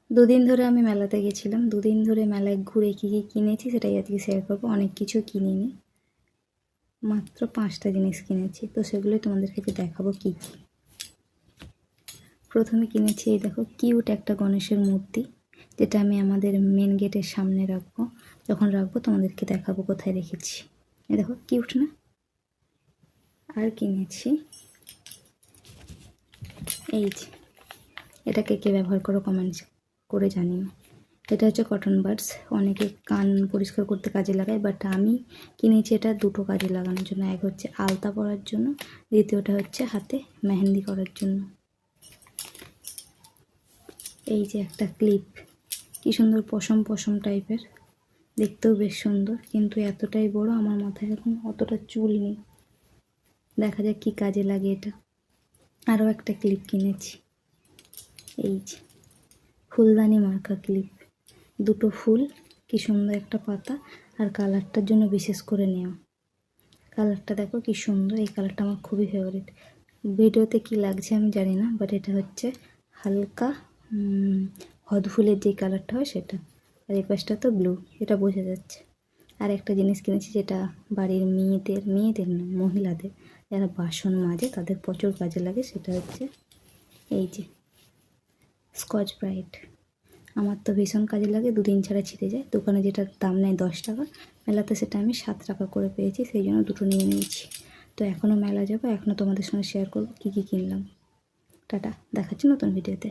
দুদিন ধরে আমি মেলাতে গেছিলাম, দুদিন ধরে মেলায় ঘুরে কী কী কিনেছি সেটাই আজকে শেয়ার করবো। অনেক কিছু কিনিনি, মাত্র 5টা জিনিস কিনেছি, তো সেগুলোই তোমাদের কাছে দেখাবো কী কী। প্রথমে কিনেছি এই দেখো কিউট একটা গণেশের মূর্তি, যেটা আমি আমাদের মেন গেটের সামনে রাখবো। যখন রাখবো তোমাদেরকে দেখাবো কোথায় রেখেছি। এই দেখো কিউট না? আর কিনেছি এই যে, এটাকে কে ব্যবহার করো কমেন্টস করে জানিও। এটা হচ্ছে কটন বাডস, অনেকে কান পরিষ্কার করতে কাজে লাগায়, বাট আমি কিনেছি এটা দুটো কাজে লাগানোর জন্য। এক হচ্ছে আলতা পরার জন্য, দ্বিতীয়টা হচ্ছে হাতে মেহেন্দি করার জন্য। এই যে একটা ক্লিপ, কি সুন্দর পশম পশম টাইপের, দেখতেও বেশ সুন্দর, কিন্তু এতটাই বড় আমার মাথায় এখন অতটা চুল নেই। দেখা যাক কি কাজে লাগে এটা। আরও একটা ক্লিপ কিনেছি, এই যে ফুলদানি মার্কা ক্লিপ, দুটো ফুল, কি সুন্দর একটা পাতা, আর কালারটার জন্য বিশেষ করে নেওয়া। কালারটা দেখো কি সুন্দর, এই কালারটা আমার খুবই ফেভারিট। ভিডিওতে কি লাগছে আমি জানি না, বাট এটা হচ্ছে হালকা হদফুলের যে কালারটা হয় সেটা, আর এই পাশটা তো ব্লু, এটা বোঝা যাচ্ছে। আর একটা জিনিস কিনেছি যেটা বাড়ির মেয়েদের না, মহিলাদের যারা বাসন মাজে তাদের প্রচুর কাজে লাগে, সেটা হচ্ছে এই যে স্কচ ব্রাইট। আমার তো ভীষণ কাজে লাগে, দুদিন ছাড়া ছিঁড়ে যায়। দোকানে যেটার দাম নেয় 10 টাকা, মেলাতে সেটা আমি 7 টাকা করে পেয়েছি, সেই জন্য দুটো নিয়ে নিয়েছি। তো এখনও মেলা যাবো, এখনও তোমাদের সঙ্গে শেয়ার করবো কী কী কিনলাম। টাটা, দেখাচ্ছি নতুন ভিডিওতে।